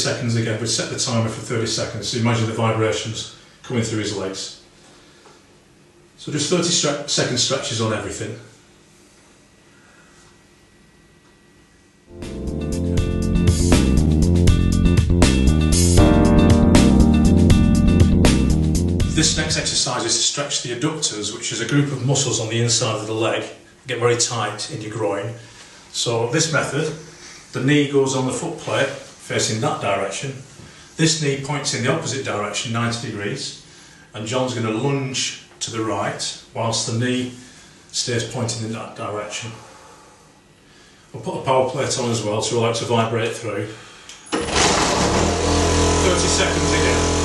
Seconds again, we set the timer for 30 seconds, so imagine the vibrations coming through his legs. So just 30-second stretches on everything. This next exercise is to stretch the adductors, which is a group of muscles on the inside of the leg, get very tight in your groin. So this method, the knee goes on the foot plate, facing that direction. This knee points in the opposite direction, 90 degrees, and John's going to lunge to the right whilst the knee stays pointing in that direction. We'll put a power plate on as well to allow it to vibrate through. 30 seconds again.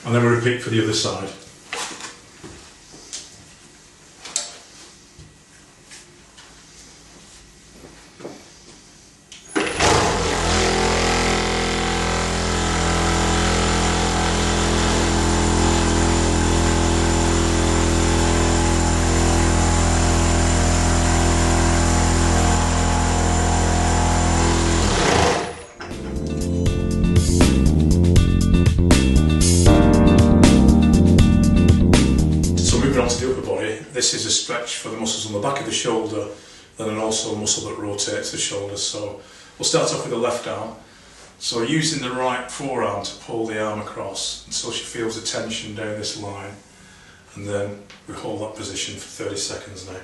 And then we repeat for the other side. This is a stretch for the muscles on the back of the shoulder, and then also a muscle that rotates the shoulders. So we'll start off with the left arm. So using the right forearm to pull the arm across until she feels the tension down this line, and then we hold that position for 30 seconds now.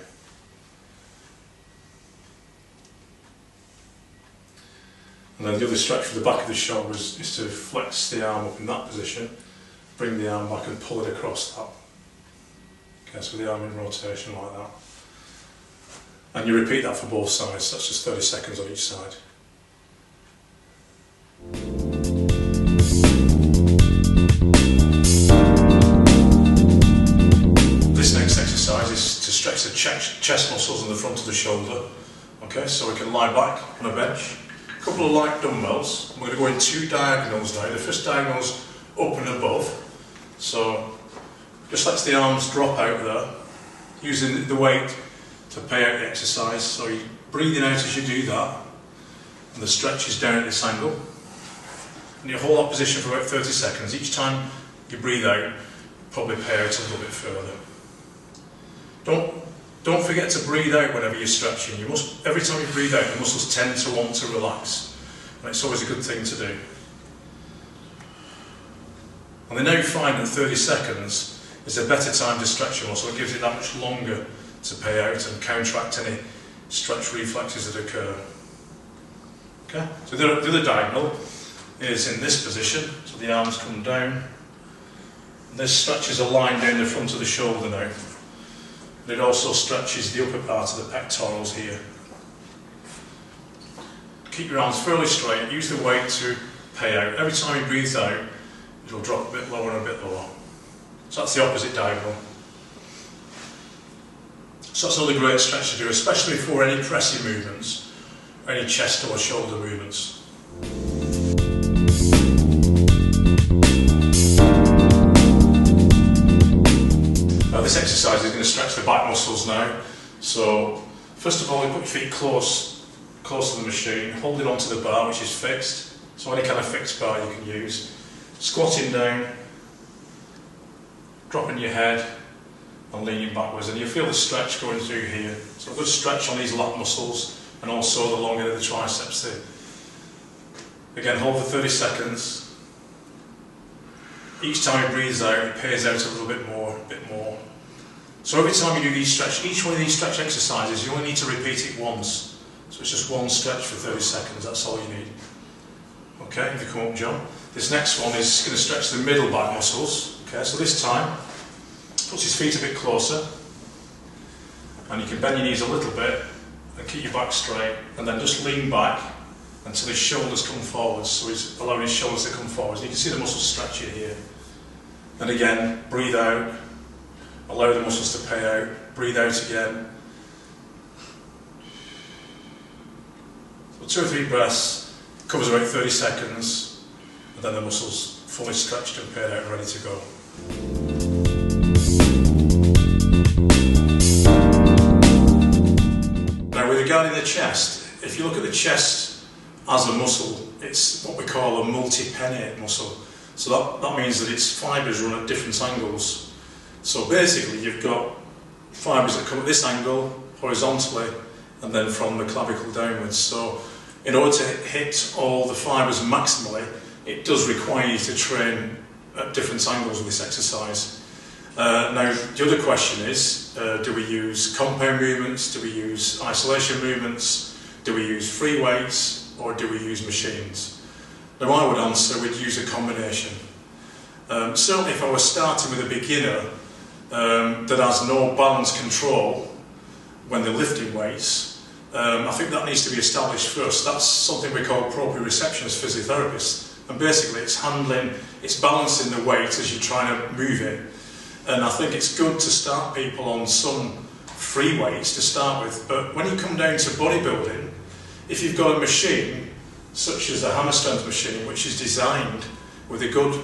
And then the other stretch for the back of the shoulders is to flex the arm up in that position, bring the arm back and pull it across that. Okay, so the arm in rotation like that. And you repeat that for both sides, that's just 30 seconds on each side. This next exercise is to stretch the chest muscles in the front of the shoulder. Okay, so we can lie back on a bench. A couple of light dumbbells. We're going to go in two diagonals now. The first diagonal is up and above. So just let the arms drop out there, using the weight to pay out the exercise. So you're breathing out as you do that, and the stretch is down at this angle. And you hold that position for about 30 seconds. Each time you breathe out, probably pay out a little bit further. Don't forget to breathe out whenever you're stretching. You must, every time you breathe out, the muscles tend to want to relax, and it's always a good thing to do. And they now find that 30 seconds is a better time to stretch your muscle. It gives it that much longer to pay out and counteract any stretch reflexes that occur. Okay, so the other diagonal is in this position, so the arms come down. This stretches a line down the front of the shoulder now. And it also stretches the upper part of the pectorals here. Keep your arms fairly straight, use the weight to pay out. Every time you breathe out, it'll drop a bit lower and a bit lower. So that's the opposite diagonal. So that's another great stretch to do, especially for any pressing movements, or any chest or shoulder movements. This exercise is going to stretch the back muscles now. So first of all, you put your feet close to the machine, holding onto the bar which is fixed. So any kind of fixed bar you can use. Squatting down, dropping your head and leaning backwards, and you feel the stretch going through here. So a good stretch on these lat muscles and also the long end of the triceps there. Again, hold for 30 seconds. Each time it breathes out, it pays out a little bit more, a bit more. So every time you do these stretch, each one of these stretch exercises, you only need to repeat it once. So it's just one stretch for 30 seconds, that's all you need. Okay, if you come up, John. This next one is going to stretch the middle back muscles. Okay, so this time, puts his feet a bit closer, and you can bend your knees a little bit and keep your back straight, and then just lean back until his shoulders come forwards. So he's allowing his shoulders to come forwards. You can see the muscles stretching here. And again, breathe out, allow the muscles to pay out, breathe out again. So 2 or 3 breaths, covers about 30 seconds, and then the muscles fully stretched and paid out and ready to go. Now regarding the chest, if you look at the chest as a muscle, it's what we call a multi-pennate muscle. So that means that its fibres run at different angles. So basically you've got fibres that come at this angle, horizontally, and then from the clavicle downwards. So in order to hit all the fibres maximally, it does require you to train at different angles with this exercise. Now the other question is, do we use compound movements, do we use isolation movements, do we use free weights, or do we use machines? Now I would answer we'd use a combination. Certainly if I was starting with a beginner that has no balance control when they're lifting weights, I think that needs to be established first. That's something we call proprioception as physiotherapists. And basically it's handling, it's balancing the weight as you're trying to move it. And I think it's good to start people on some free weights to start with, but when you come down to bodybuilding, if you've got a machine, such as a hammer strength machine, which is designed with a good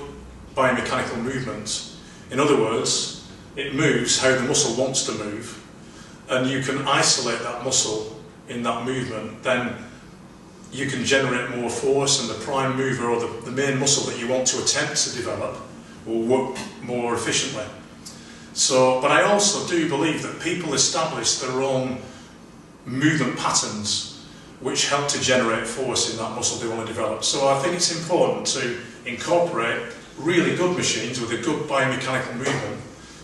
biomechanical movement, in other words, it moves how the muscle wants to move, and you can isolate that muscle in that movement, then you can generate more force, and the prime mover or the main muscle that you want to attempt to develop will work more efficiently. So, but I also do believe that people establish their own movement patterns which help to generate force in that muscle they want to develop. So I think it's important to incorporate really good machines with a good biomechanical movement,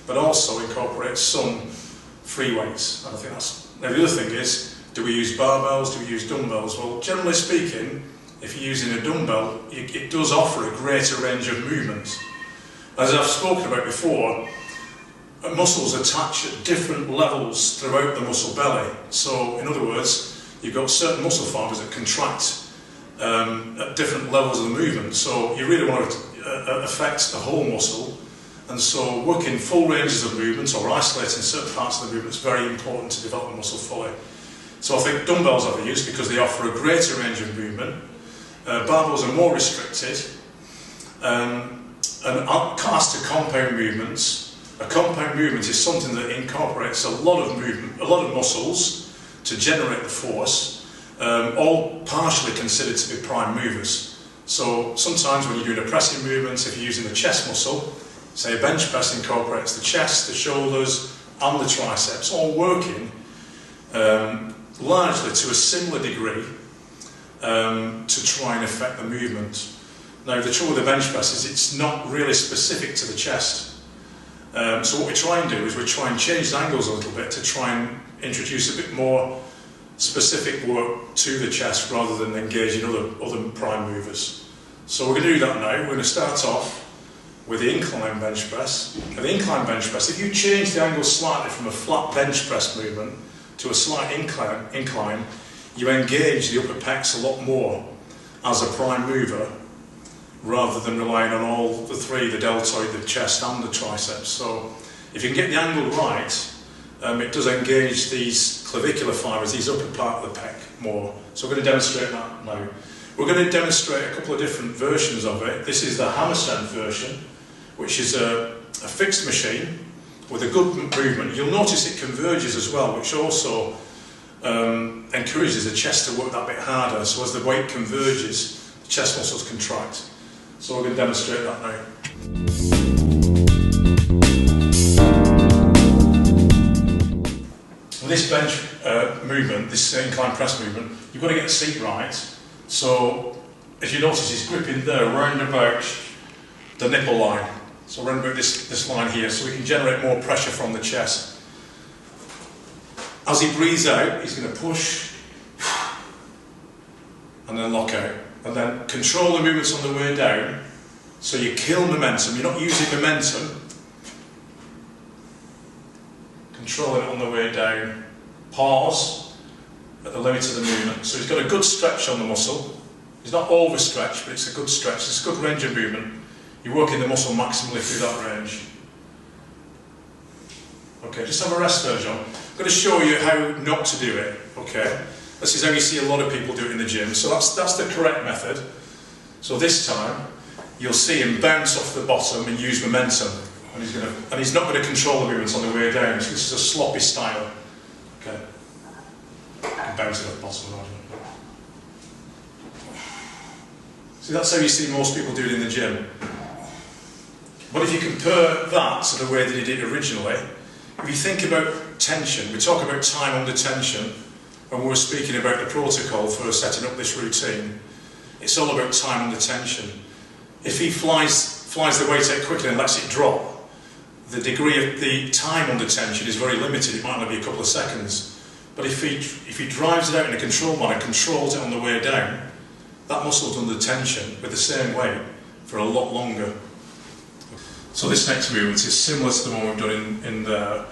but also incorporate some free weights. And I think that's, now the other thing is, do we use barbells, do we use dumbbells? Well, generally speaking, if you're using a dumbbell, it does offer a greater range of movements. As I've spoken about before, muscles attach at different levels throughout the muscle belly. So, in other words, you've got certain muscle fibres that contract at different levels of the movement. So, you really want to affect the whole muscle. And so, working full ranges of movement or isolating certain parts of the movement is very important to develop the muscle fully. So, I think dumbbells are used because they offer a greater range of movement. Barbells are more restricted. And as to compound movements, a compound movement is something that incorporates a lot of movement, a lot of muscles to generate the force, all partially considered to be prime movers. So sometimes when you're doing a pressing movement, if you're using the chest muscle, say a bench press incorporates the chest, the shoulders and the triceps, all working largely to a similar degree to try and affect the movement. Now the trouble with the bench press is it's not really specific to the chest. So what we try and do is we try and change the angles a little bit to try and introduce a bit more specific work to the chest rather than engaging other prime movers. So we're going to do that now. We're going to start off with the incline bench press. Now the incline bench press, if you change the angle slightly from a flat bench press movement to a slight incline, you engage the upper pecs a lot more as a prime mover, rather than relying on all the three, the deltoid, the chest and the triceps. So if you can get the angle right, it does engage these clavicular fibres, these upper part of the pec more. So we're going to demonstrate that now. We're going to demonstrate a couple of different versions of it. This is the hammer strength version, which is a fixed machine with a good movement. You'll notice it converges as well, which also encourages the chest to work that bit harder. So as the weight converges, the chest muscles contract. So we're going to demonstrate that now. With this bench movement, this incline press movement, you've got to get the seat right. So as you notice, he's gripping there round about the nipple line. So round about this line here, so we can generate more pressure from the chest. As he breathes out, he's going to push and then lock out. And then control the movements on the way down, so you kill momentum, you're not using momentum. Control it on the way down, pause at the limit of the movement. So he's got a good stretch on the muscle. He's not overstretched, but it's a good stretch, it's a good range of movement. You're working the muscle maximally through that range. Okay, just have a rest there, John. I'm going to show you how not to do it, okay? This is how you see a lot of people do it in the gym, so that's the correct method. So this time, you'll see him bounce off the bottom and use momentum. And he's not going to control the movements on the way down, so this is a sloppy style. Okay. And bounce it off the bottom. See, that's how you see most people do it in the gym. But if you compare that to the way that he did originally, if you think about tension, we talk about time under tension when we were speaking about the protocol for setting up this routine. It's all about time under tension. If he flies the weight out quickly and lets it drop, the degree of the time under tension is very limited. It might only be a couple of seconds. But if he drives it out in a controlled manner, controls it on the way down, that muscle's under tension with the same weight for a lot longer. So this next movement is similar to the one we've done in there.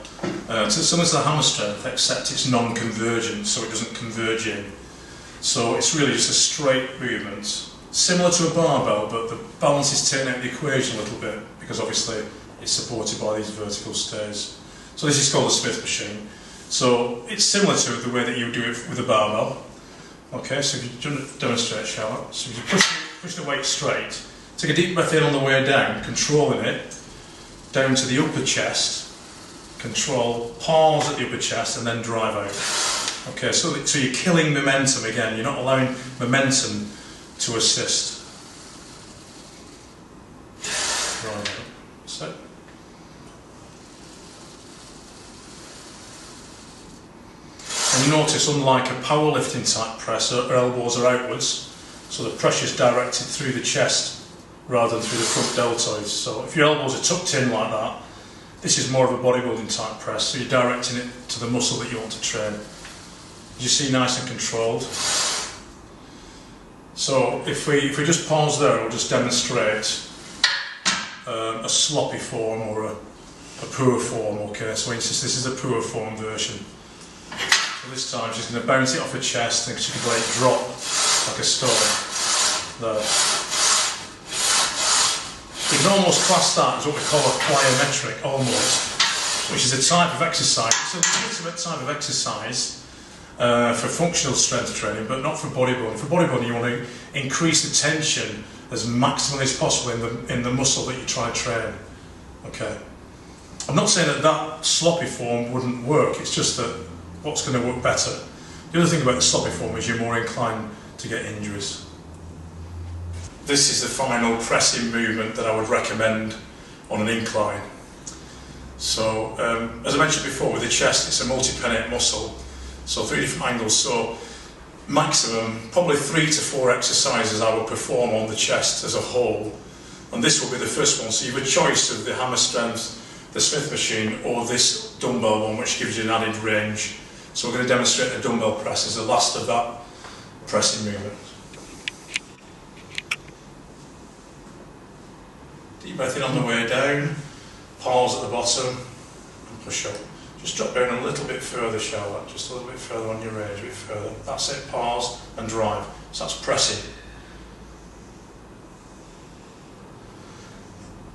Similar to the hammer strength, except it's non-convergent, so it doesn't converge in. So it's really just a straight movement. Similar to a barbell, but the balance is taken out of the equation a little bit, because obviously it's supported by these vertical stairs. So this is called a Smith machine. So it's similar to the way that you would do it with a barbell. Okay, so if you demonstrate, Charlotte. So if you push the weight straight, take a deep breath in on the way down, controlling it, down to the upper chest, control, pause at the upper chest, and then drive out. Okay, so you're killing momentum again, you're not allowing momentum to assist. Drive out. So. And you notice, unlike a powerlifting type press, our elbows are outwards, so the pressure is directed through the chest rather than through the front deltoids. So if your elbows are tucked in like that, this is more of a bodybuilding type press, so you're directing it to the muscle that you want to train. You see, nice and controlled. So if we just pause there, we'll just demonstrate a sloppy form or a poor form. Okay, so this is a poor form version. So this time she's going to bounce it off her chest and she can let it drop like a stone. There. You can almost class that as what we call a plyometric, almost, which is a type of exercise. It's a legitimate type of exercise for functional strength training, but not for bodybuilding. For bodybuilding, you want to increase the tension as maximally as possible in the muscle that you try to train. Okay. I'm not saying that sloppy form wouldn't work. It's just that what's going to work better. The other thing about the sloppy form is you're more inclined to get injuries. This is the final pressing movement that I would recommend on an incline. So, as I mentioned before, with the chest, it's a multi-pennate muscle, so 3 different angles. So, maximum, probably 3 to 4 exercises I will perform on the chest as a whole. And this will be the first one. So, you have a choice of the hammer strength, the Smith machine, or this dumbbell one, which gives you an added range. So, we're going to demonstrate the dumbbell press as the last of that pressing movement. Deep breath in on the way down, pause at the bottom, and push up. Just drop down a little bit further, Charlotte, just a little bit further on your range, a bit further. That's it, pause and drive. So that's pressing.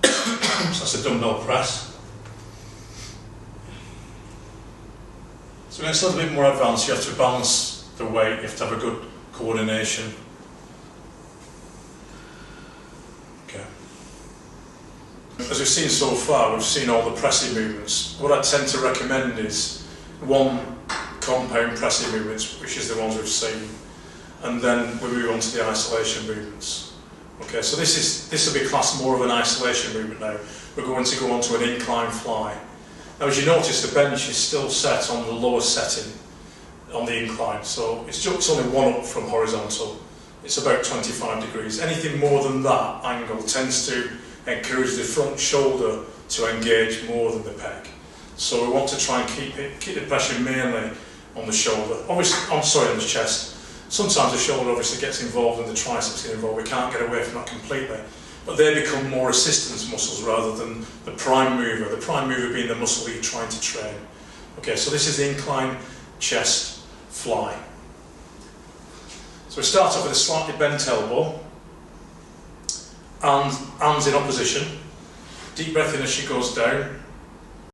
So that's a dumbbell press. So when it's a little bit more advanced, you have to balance the weight, you have to have a good coordination. As we've seen so far, we've seen all the pressing movements. What I tend to recommend is one compound pressing movements, which is the ones we've seen, and then we move on to the isolation movements. Okay, so this will be classed more of an isolation movement now. We're going to go on to an incline fly. Now, as you notice, the bench is still set on the lower setting on the incline, so it's only one up from horizontal. It's about 25 degrees. Anything more than that angle tends to encourage the front shoulder to engage more than the pec. So we want to try and keep the pressure mainly on the shoulder. Obviously, on the chest. Sometimes the shoulder obviously gets involved and the triceps get involved. We can't get away from that completely. But they become more assistance muscles rather than the prime mover. The prime mover being the muscle that you're trying to train. Okay, so this is the incline chest fly. So we start off with a slightly bent elbow. And hands in opposition. Deep breath in as she goes down.